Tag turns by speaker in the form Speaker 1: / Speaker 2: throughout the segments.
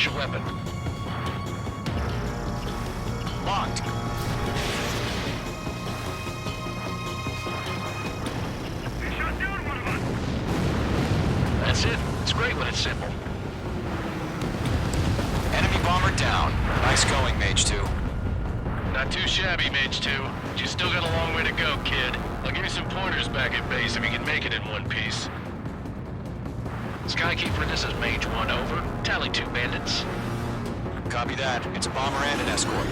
Speaker 1: your weapon.
Speaker 2: Locked.
Speaker 3: They shot down one of us!
Speaker 1: That's it. It's great when it's simple.
Speaker 2: Enemy bomber down. Nice going, Mage 2.
Speaker 1: Not too shabby, Mage 2. But you still got a long way to go, kid. I'll give you some pointers back at base if you can make it in one piece. Skykeeper, this is Mage 1, over. Tally 2 bandits.
Speaker 2: Copy that. It's a bomber and an escort.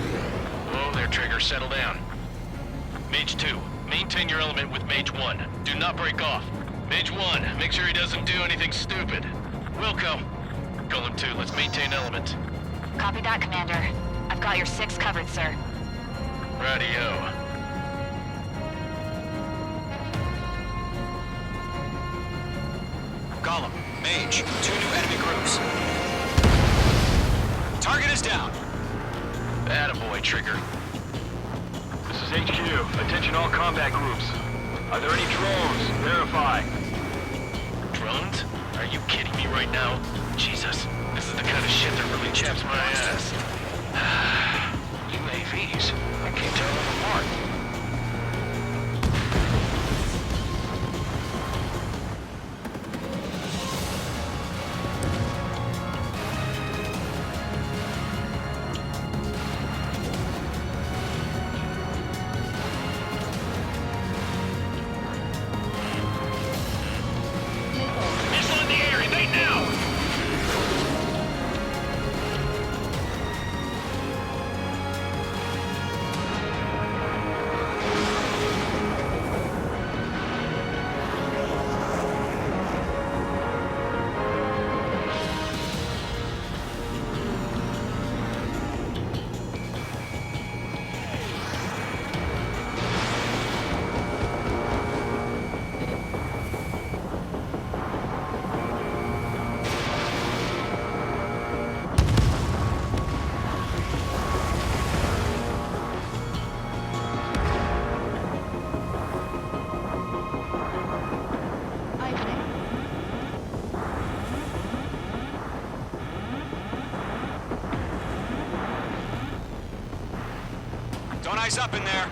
Speaker 1: Whoa there, Trigger. Settle down. Mage 2, maintain your element with Mage 1. Do not break off. Mage 1, make sure he doesn't do anything stupid. Wilco, Golem 2, let's maintain element.
Speaker 4: Copy that, Commander. I've got your 6 covered, sir.
Speaker 1: Radio.
Speaker 2: Golem, Mage, 2 new enemy groups. Target is down.
Speaker 1: Attaboy, Trigger.
Speaker 3: This is HQ. Attention all combat groups. Are there any drones? Verify.
Speaker 1: Drones? Are you kidding me right now? Jesus, this is the kind of shit that really chaps my ass. UAVs? I can't tell them apart. Missile in the air, evade now!
Speaker 2: Don't eyes up in there.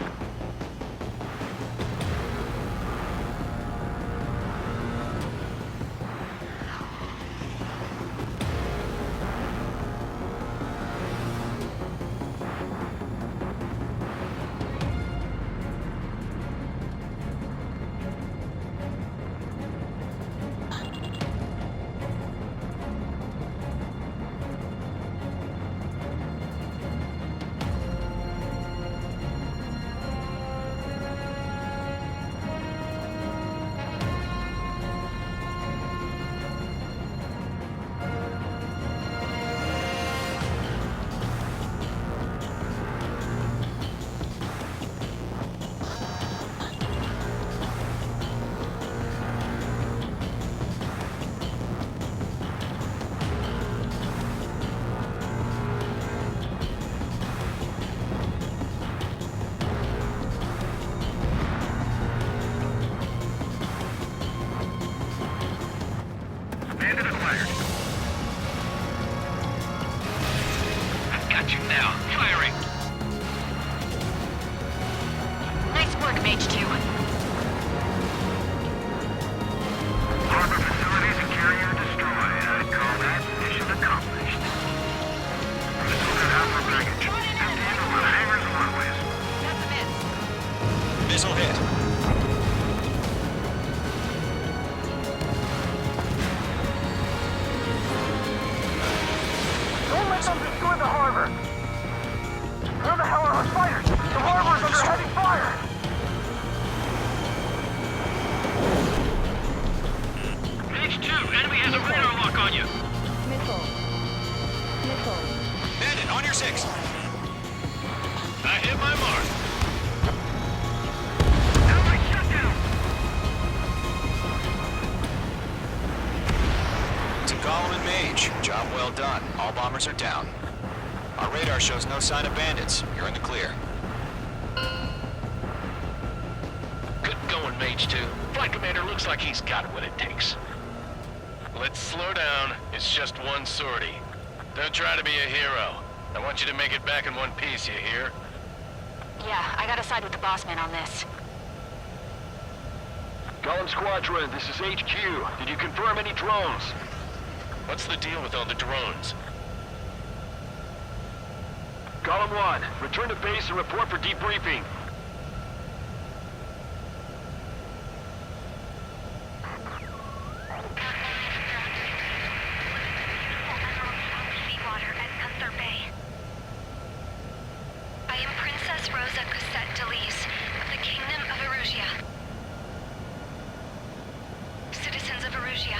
Speaker 3: Bandit acquired.
Speaker 1: I've got you now. Firing!
Speaker 4: Nice work, Mage 2.
Speaker 3: Harbor facilities and carrier destroyed. I'd call that mission accomplished. Missile got out for baggage. Empty into the hangars and runways.
Speaker 4: That's a miss.
Speaker 2: Missile hit.
Speaker 3: Don't let them destroy the harbor! Where the hell are our fighters? The harbor's under heavy fire! Mage 2, enemy has a radar lock on you!
Speaker 5: Missile. Missile.
Speaker 2: Bandit, on your 6.
Speaker 1: I hit my mark.
Speaker 3: Ally shutdown!
Speaker 2: To Golem and Mage, job well done. All bombers are down. Our radar shows no sign of bandits. You're in the clear.
Speaker 1: Good going, Mage 2. Flight Commander looks like he's got what it takes. Let's slow down. It's just one sortie. Don't try to be a hero. I want you to make it back in one piece, you hear?
Speaker 4: Yeah, I gotta side with the boss man on this.
Speaker 3: Column Squadron, this is HQ. Did you confirm any drones?
Speaker 1: What's the deal with all the drones?
Speaker 3: Column 1, return to base and report for debriefing.
Speaker 6: Seawater at Gunther Bay. I am Princess Rosa Cosette Delise of the Kingdom of Erusia. Citizens of Erusia.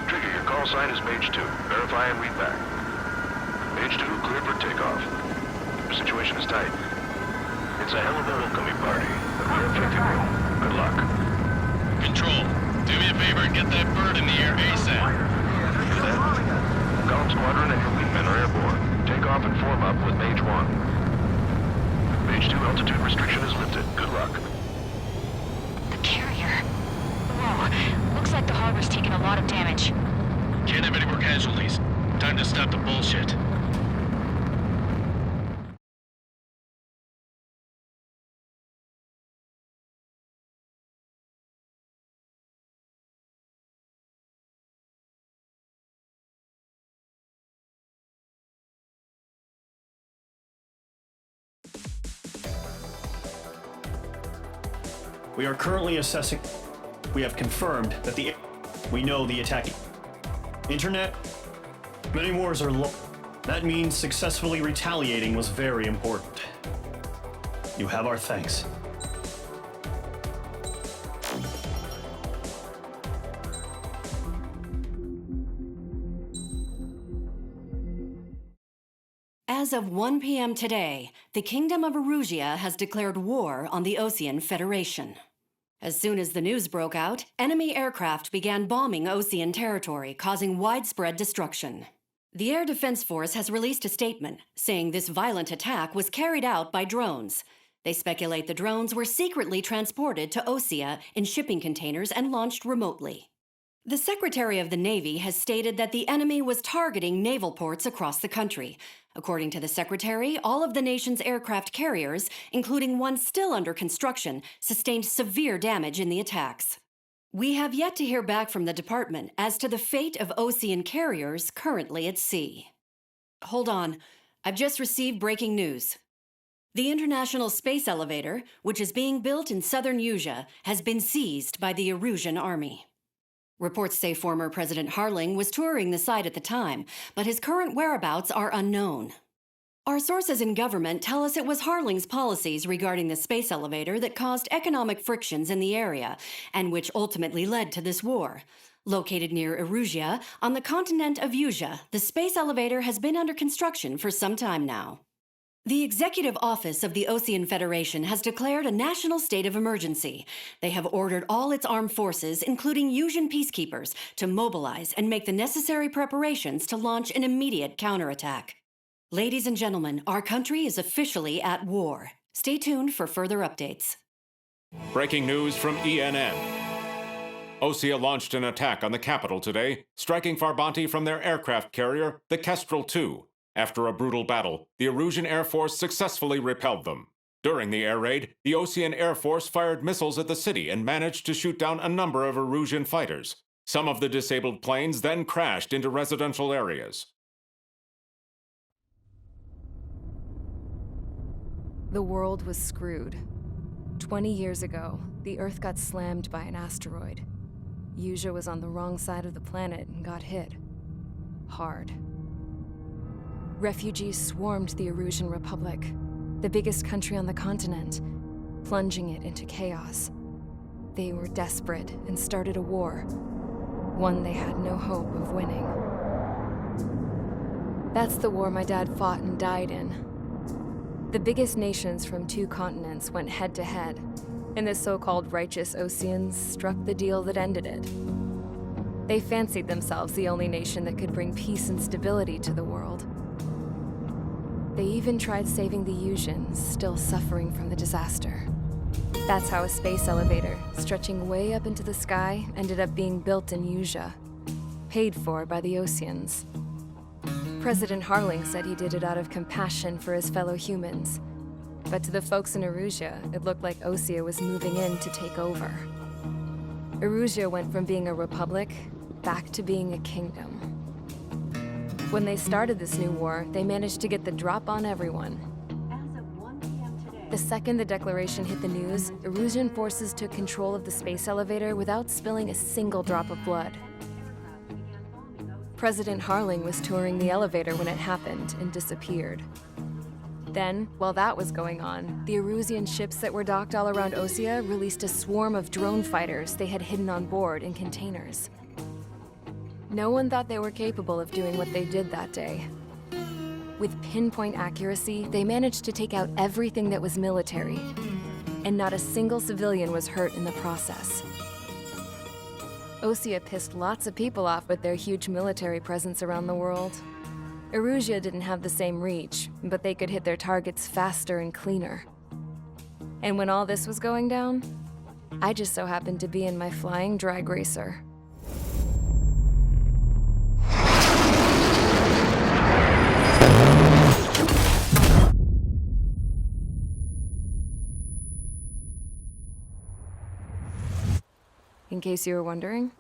Speaker 3: Trigger, your call sign is Mage 2. Verify and read back. Mage 2, clear for takeoff. The situation is tight. It's a hell of a welcoming party, but we're affected well. Good luck.
Speaker 1: Control, do me a favor and get that bird in the air ASAP.
Speaker 3: Hear that? Column Squadron and your wingmen are airborne. Take off and form up with Mage 1. Mage 2 altitude restriction is lifted. Good luck.
Speaker 4: The carrier. Whoa, looks like the harbor's taken a lot of damage.
Speaker 1: Can't have any more casualties. Time to stop the bullshit.
Speaker 7: We are currently assessing. We have confirmed that we know the attacking. Internet? Many wars are low. That means successfully retaliating was very important. You have our thanks.
Speaker 8: As of 1 p.m. today, the Kingdom of Erusia has declared war on the Osean Federation. As soon as the news broke out, enemy aircraft began bombing Osean territory, causing widespread destruction. The Air Defense Force has released a statement saying this violent attack was carried out by drones. They speculate the drones were secretly transported to Osea in shipping containers and launched remotely. The Secretary of the Navy has stated that the enemy was targeting naval ports across the country. According to the Secretary, all of the nation's aircraft carriers, including one still under construction, sustained severe damage in the attacks. We have yet to hear back from the department as to the fate of Osean carriers currently at sea. Hold on, I've just received breaking news. The International Space Elevator, which is being built in southern Usea, has been seized by the Erusian Army. Reports say former President Harling was touring the site at the time, but his current whereabouts are unknown. Our sources in government tell us it was Harling's policies regarding the space elevator that caused economic frictions in the area, and which ultimately led to this war. Located near Erusia, on the continent of Usea, the space elevator has been under construction for some time now. The Executive Office of the Osean Federation has declared a national state of emergency. They have ordered all its armed forces, including Usian peacekeepers, to mobilize and make the necessary preparations to launch an immediate counterattack. Ladies and gentlemen, our country is officially at war. Stay tuned for further updates.
Speaker 9: Breaking news from ENN. Osea launched an attack on the capital today, striking Farbanti from their aircraft carrier, the Kestrel II. After a brutal battle, the Erusian Air Force successfully repelled them. During the air raid, the Osean Air Force fired missiles at the city and managed to shoot down a number of Erusian fighters. Some of the disabled planes then crashed into residential areas.
Speaker 10: The world was screwed. 20 years ago, the Earth got slammed by an asteroid. Usea was on the wrong side of the planet and got hit. Hard. Refugees swarmed the Erusian Republic, the biggest country on the continent, plunging it into chaos. They were desperate and started a war, one they had no hope of winning. That's the war my dad fought and died in. The biggest nations from 2 continents went head-to-head, and the so-called righteous Oseans struck the deal that ended it. They fancied themselves the only nation that could bring peace and stability to the world. They even tried saving the Usians, still suffering from the disaster. That's how a space elevator, stretching way up into the sky, ended up being built in Usea, paid for by the Oseans. President Harling said he did it out of compassion for his fellow humans. But to the folks in Erusea, it looked like Osea was moving in to take over. Erusea went from being a republic back to being a kingdom. When they started this new war, they managed to get the drop on everyone. The second the declaration hit the news, Erusian forces took control of the space elevator without spilling a single drop of blood. President Harling was touring the elevator when it happened and disappeared. Then, while that was going on, the Erusian ships that were docked all around Osea released a swarm of drone fighters they had hidden on board in containers. No one thought they were capable of doing what they did that day. With pinpoint accuracy, they managed to take out everything that was military, and not a single civilian was hurt in the process. Osea pissed lots of people off with their huge military presence around the world. Erusea didn't have the same reach, but they could hit their targets faster and cleaner. And when all this was going down, I just so happened to be in my flying drag racer. In case you were wondering,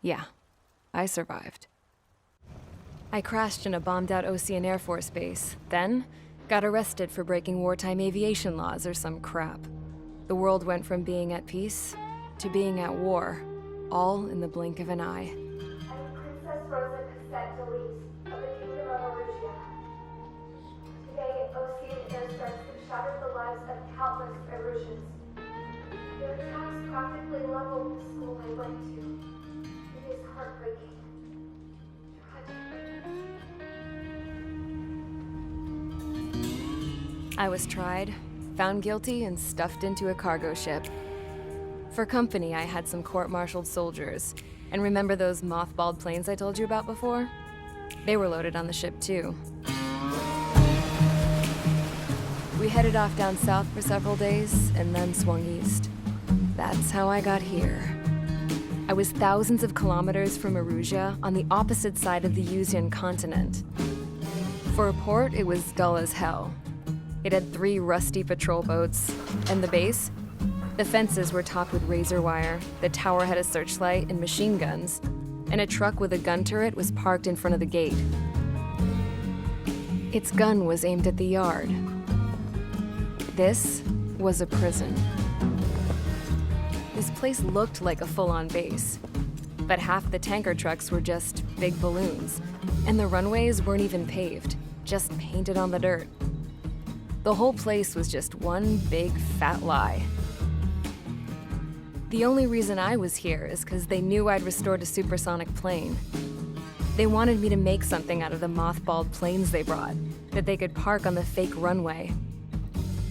Speaker 10: yeah, I survived. I crashed in a bombed-out Osean Air Force base, then got arrested for breaking wartime aviation laws or some crap. The world went from being at peace to being at war, all in the blink of an eye.
Speaker 6: I'm Princess Rosa Cassette Delise of the Kingdom of Erusea. Today, Osean airstrikes have shattered the lives of countless Erusians. Their attacks practically leveled the school I went to. It is heartbreaking.
Speaker 10: I was tried, found guilty, and stuffed into a cargo ship. For company, I had some court-martialed soldiers. And remember those mothballed planes I told you about before? They were loaded on the ship, too. We headed off down south for several days, and then swung east. That's how I got here. I was thousands of kilometers from Erusea, on the opposite side of the Usean continent. For a port, it was dull as hell. It had 3 rusty patrol boats. And the base? The fences were topped with razor wire, the tower had a searchlight and machine guns, and a truck with a gun turret was parked in front of the gate. Its gun was aimed at the yard. This was a prison. This place looked like a full-on base, but half the tanker trucks were just big balloons, and the runways weren't even paved, just painted on the dirt. The whole place was just one big fat lie. The only reason I was here is because they knew I'd restored a supersonic plane. They wanted me to make something out of the mothballed planes they brought, that they could park on the fake runway.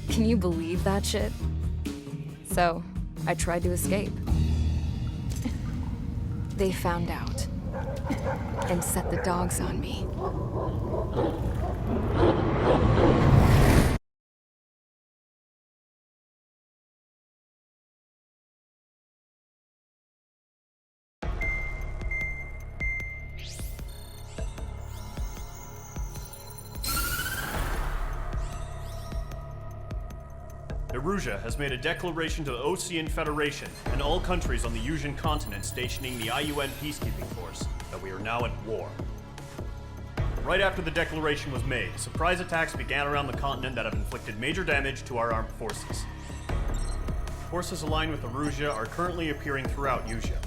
Speaker 10: Can you believe that shit? So, I tried to escape. They found out, and set the dogs on me.
Speaker 7: Erusea has made a declaration to the Osean Federation and all countries on the Usean continent stationing the IUN peacekeeping force that we are now at war. Right after the declaration was made, surprise attacks began around the continent that have inflicted major damage to our armed forces. Forces aligned with Erusea are currently appearing throughout Usea.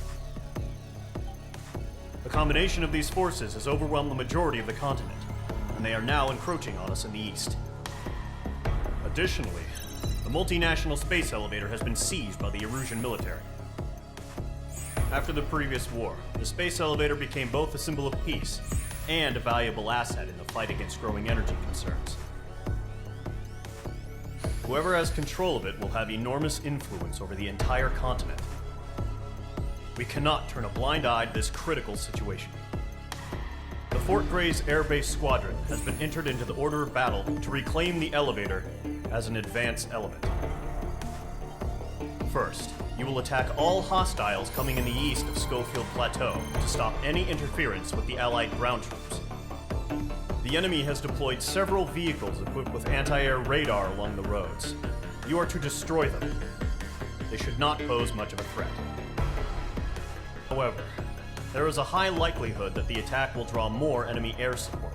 Speaker 7: The combination of these forces has overwhelmed the majority of the continent, and they are now encroaching on us in the east. Additionally, the multinational space elevator has been seized by the Erusian military. After the previous war, the space elevator became both a symbol of peace and a valuable asset in the fight against growing energy concerns. Whoever has control of it will have enormous influence over the entire continent. We cannot turn a blind eye to this critical situation. The Fort Grays Air Base Squadron has been entered into the order of battle to reclaim the elevator as an advance element. First, you will attack all hostiles coming in the east of Schofield Plateau to stop any interference with the Allied ground troops. The enemy has deployed several vehicles equipped with anti-air radar along the roads. You are to destroy them. They should not pose much of a threat. However, there is a high likelihood that the attack will draw more enemy air support.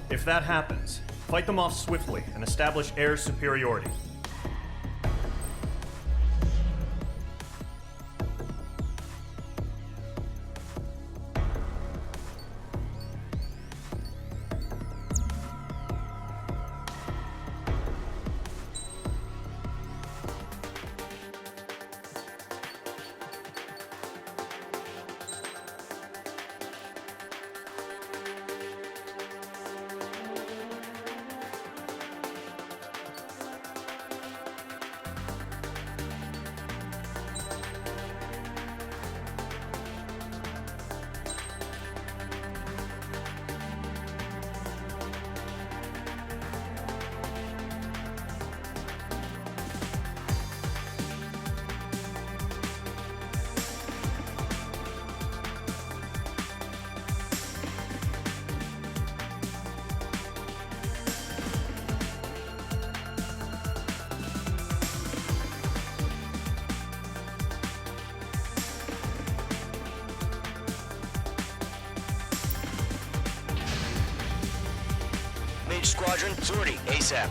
Speaker 7: If that happens, fight them off swiftly and establish air superiority.
Speaker 2: Mage Squadron, sortie, ASAP.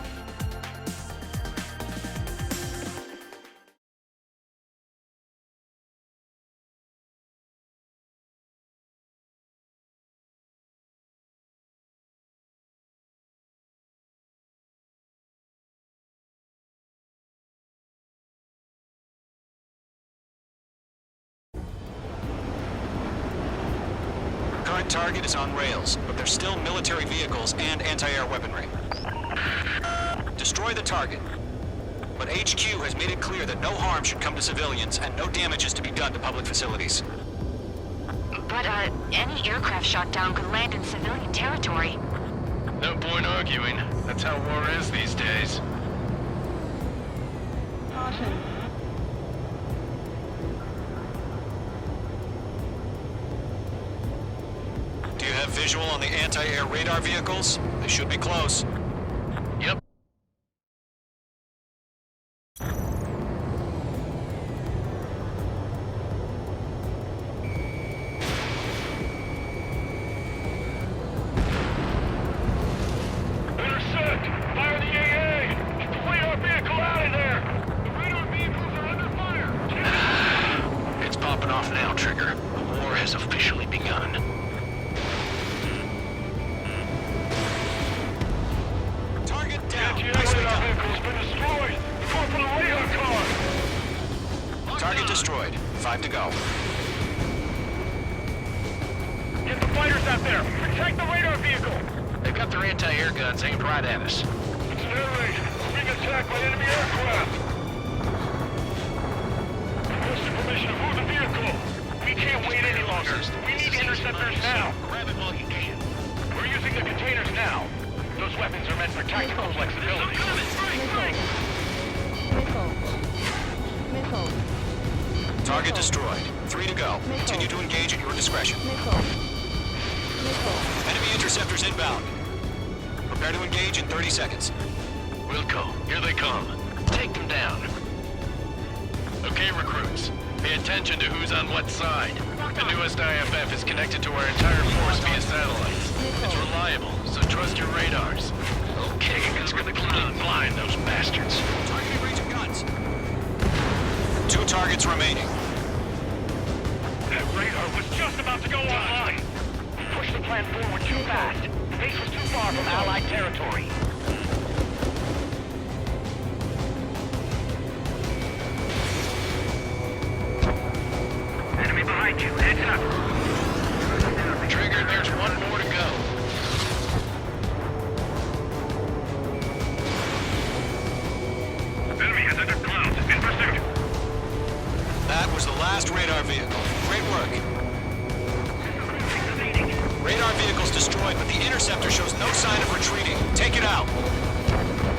Speaker 2: Current target is on rails, but there's still military vehicles and anti-air weaponry. Destroy the target. But HQ has made it clear that no harm should come to civilians and no damage is to be done to public facilities.
Speaker 4: But, any aircraft shot down could land in civilian territory.
Speaker 1: No point arguing. That's how war is these days.
Speaker 5: Caution.
Speaker 2: Do you have visual on the anti-air radar vehicles? They should be close.
Speaker 1: Yep.
Speaker 3: Intersect! Fire the AA! Get the radar vehicle out of there! The radar vehicles are under fire!
Speaker 1: It's popping off now, Trigger. The war has officially begun.
Speaker 2: Target down.
Speaker 3: The
Speaker 2: Nicely
Speaker 3: radar
Speaker 2: done.
Speaker 3: vehicle's been destroyed! Go for the radar car!
Speaker 2: Target destroyed. 5 to go.
Speaker 3: Get the fighters out there! Protect the radar vehicle!
Speaker 1: They've got their anti-air guns aimed right at us.
Speaker 3: It's an air raid! We're being attacked by enemy aircraft! Requesting permission to move the vehicle! We can't wait any longer! We need interceptors now!
Speaker 1: Grab it while you can.
Speaker 3: We're using the containers now! Those weapons are meant for tactical flexibility.
Speaker 5: Missile. Missile.
Speaker 2: Target destroyed. 3 to go. Continue to engage at your discretion.
Speaker 5: Missile. Missile.
Speaker 2: Enemy interceptors inbound. Prepare to engage in 30 seconds.
Speaker 1: Wilco, here they come. Take them down. Okay, recruits. Pay attention to who's on what side. The newest IFF is connected to our entire force via satellites. It's reliable, so trust your radars. Okay, let's get the clown blind those bastards.
Speaker 2: Targeting range of guns. 2 targets remaining.
Speaker 3: That radar was just about to go online! We pushed the plan forward too fast. The base was too far from Allied territory. Enemy behind you. Heads up.
Speaker 1: Trigger, there's one more to go.
Speaker 3: Enemy is under clouds. In pursuit.
Speaker 2: That was the last radar vehicle. Great work. Radar vehicle's destroyed, but the interceptor shows no sign of retreating. Take it out.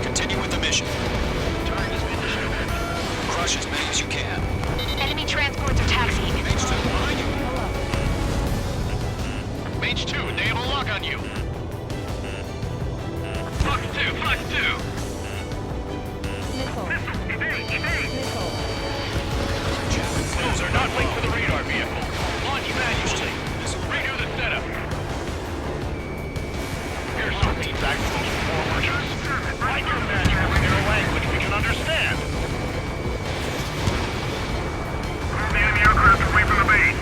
Speaker 2: Continue with the mission.
Speaker 1: Target's been destroyed.
Speaker 2: Crush crush as many as you can.
Speaker 4: Enemy transports are taxiing.
Speaker 2: Mage 2, behind you.
Speaker 1: Mage 2, they have a lock on you. Fox 2, Fox 2.
Speaker 5: Missile. Missile.
Speaker 1: Those are not linked to the radar vehicle. Launch manually. Redo the setup. Here's some feedback from those forwarders. Write your manual in a language we can understand. Move the enemy aircraft away from the base.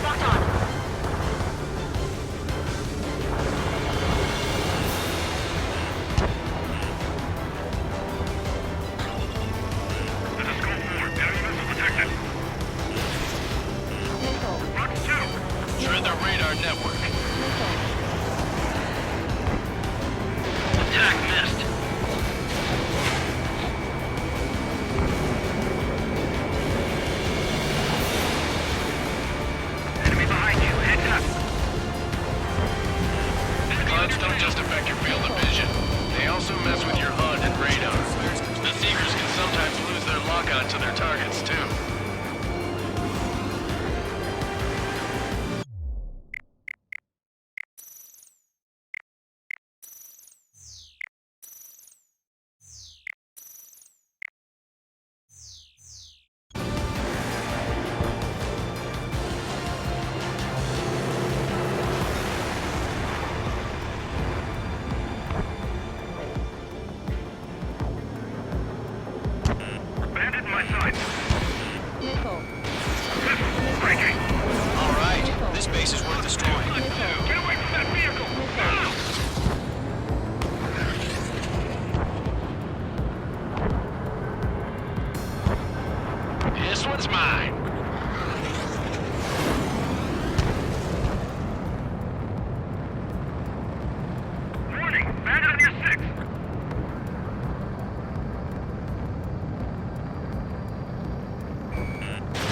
Speaker 4: Locked on.
Speaker 1: This is Scope 4. Enemy missile detected.
Speaker 5: Missile.
Speaker 1: Fox 2. Shred the radar network.
Speaker 5: Missile.
Speaker 1: Attack missed. Enemy behind you. Heads up. Clouds don't just affect your field of vision. They also mess with your HUD and radar. The Seekers can sometimes lose their lock-on to their targets, too. Bandit in my sights.
Speaker 5: Missile.
Speaker 1: Breaking.
Speaker 2: All right, this base is worth destroying.
Speaker 1: Get away from that vehicle! Now! This one's mine. Warning! Bandit on your 6.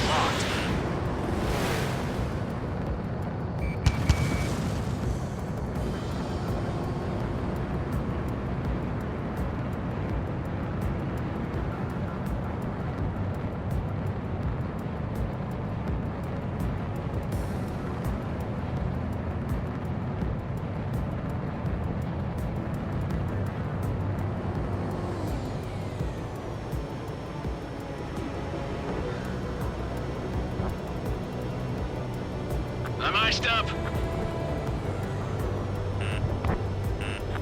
Speaker 2: Locked.
Speaker 1: I'm iced up.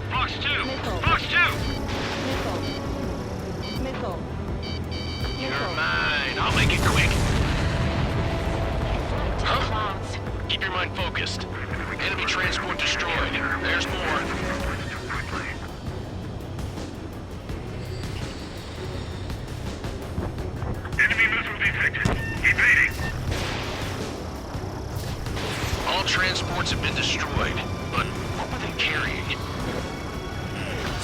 Speaker 1: Fox 2!
Speaker 5: Missile.
Speaker 1: Fox 2!
Speaker 5: Missile. Missile.
Speaker 1: You're
Speaker 5: Missile.
Speaker 1: mine. I'll make it quick.
Speaker 4: Huh? Clouds.
Speaker 1: Keep your mind focused. Enemy transport destroyed. There's more. Enemy missile detected. Evading. All transports have been destroyed, but what were they carrying?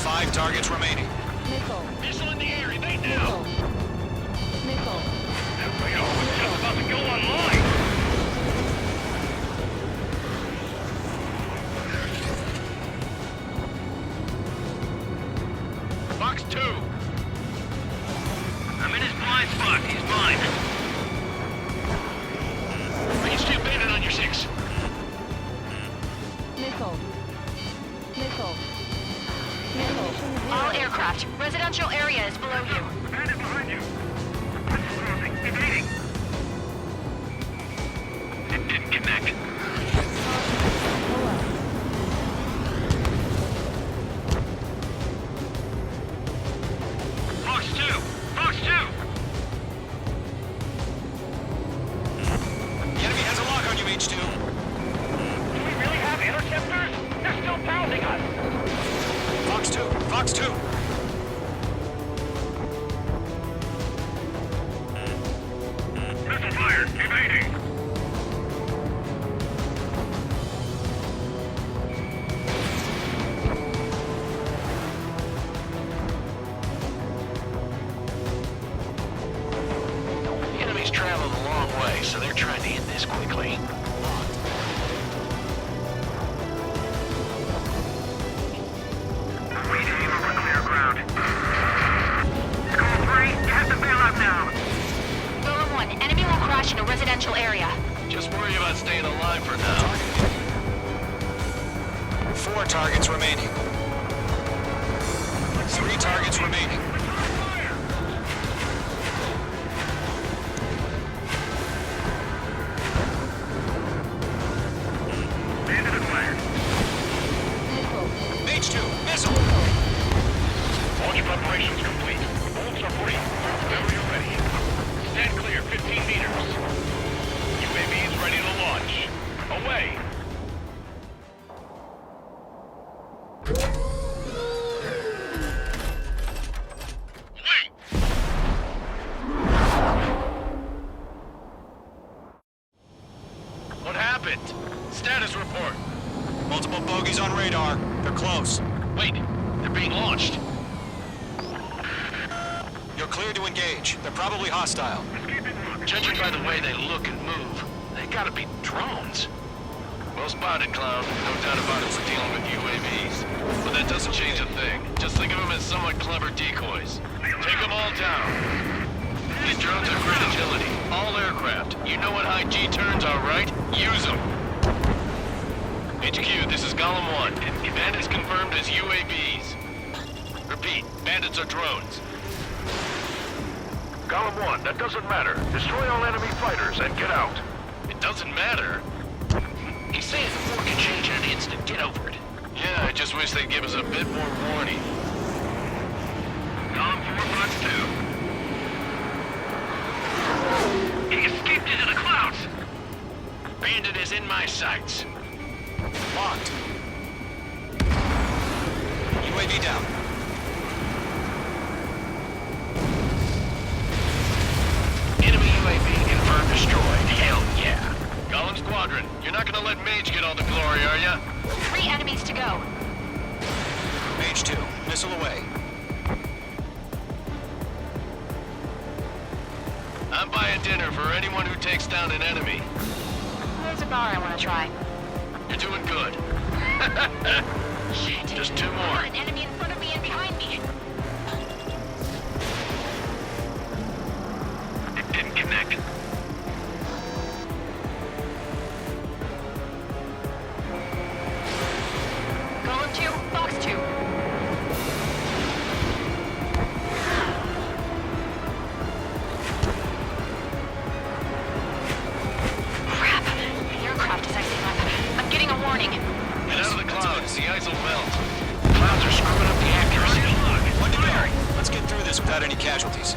Speaker 2: 5 targets remaining.
Speaker 5: Missile.
Speaker 1: Missile in the air. Evade now.
Speaker 5: Missile. Missile.
Speaker 1: That radar was just about to go online. Fox 2. I'm in his blind spot. He's mine. Range 2 bandit on your 6.
Speaker 5: Missile. Missile. Missile.
Speaker 4: All aircraft. Residential area is below you.
Speaker 1: Bandit behind you. Missile crossing. Evading. It didn't connect. Fox 2. Fox 2.
Speaker 2: The enemy has a lock on you, Mage 2.
Speaker 1: Do we really have interceptors? They're still pounding us.
Speaker 2: Fox 2. Fox 2.
Speaker 1: Missile fired. Evading. The enemy's traveled a long way, so they're trying to end this quickly. Reading over clear ground. Score 3, you have to bail out
Speaker 4: Enemy will crash in a residential area.
Speaker 1: Just worry about staying alive for now.
Speaker 2: 4 targets remaining. 3 targets remaining. Mage 2, missile!
Speaker 1: Launch preparations complete. Bolts are free. Whenever you're ready. Stand clear, 15 meters. UAVs ready to launch. Away! Wait! What happened? Status report.
Speaker 2: Multiple bogies on radar. They're close.
Speaker 1: Wait, they're being launched.
Speaker 2: You're clear to engage. They're probably hostile.
Speaker 1: Judging by the way they look and move, they gotta be drones. Well spotted, Clown. No doubt about it, we're dealing with UAVs. But that doesn't change a thing. Just think of them as somewhat clever decoys. Take them all down. These drones have great agility. All aircraft. You know what high G turns are, right? Use them. HQ, this is Golem 1. Bandits confirmed as UAVs. Repeat, bandits are drones.
Speaker 3: Golem 1, that doesn't matter. Destroy all enemy fighters and get out.
Speaker 1: It doesn't matter. He's saying the war can change in an instant. Get over it. Yeah, I just wish they'd give us a bit more warning. Golem 4-2. He escaped into the clouds. Bandit is in my sights.
Speaker 2: Locked. UAV down.
Speaker 1: Enemy UAV confirmed destroyed. Hell yeah. Golem Squadron, you're not gonna let Mage get all the glory, are ya?
Speaker 4: 3 enemies to go.
Speaker 2: Mage 2, missile away.
Speaker 1: I'm buying dinner for anyone who takes down an enemy.
Speaker 4: There's a bar I want to try.
Speaker 1: You're doing good.
Speaker 4: Shit.
Speaker 1: Just 2 more.
Speaker 4: Got an enemy in front of me and behind me.
Speaker 1: It didn't connect.
Speaker 4: Golem 2, Fox 2. Crap. The aircraft is icing up. I'm getting a warning.
Speaker 1: Get out of the clouds. The ice will melt. Clouds are screwing up the accuracy.
Speaker 2: One to go. Let's get through this without any casualties.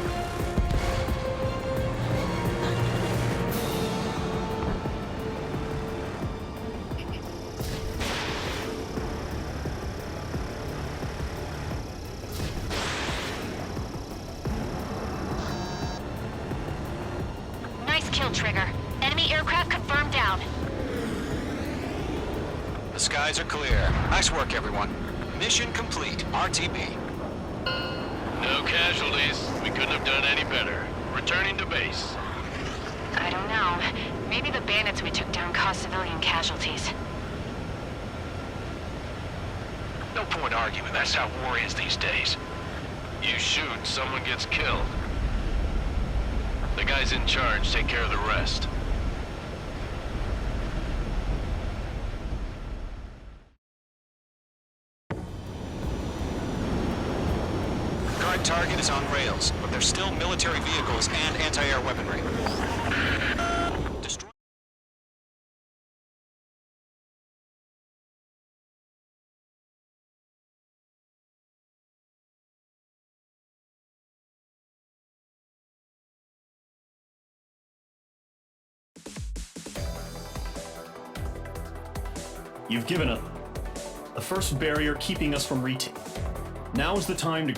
Speaker 4: Nice kill, Trigger. Enemy aircraft confirmed down.
Speaker 2: The skies are clear. Nice work, everyone. Mission complete. RTB.
Speaker 1: No casualties. We couldn't have done any better. Returning to base.
Speaker 4: I don't know. Maybe the bandits we took down caused civilian casualties.
Speaker 1: No point arguing. That's how war is these days. You shoot, someone gets killed. The guys in charge take care of the rest.
Speaker 2: Current target is on rails, but there's still military vehicles and anti-air weaponry. Destroy.
Speaker 7: You've given us the first barrier keeping us from retake. Now is the time to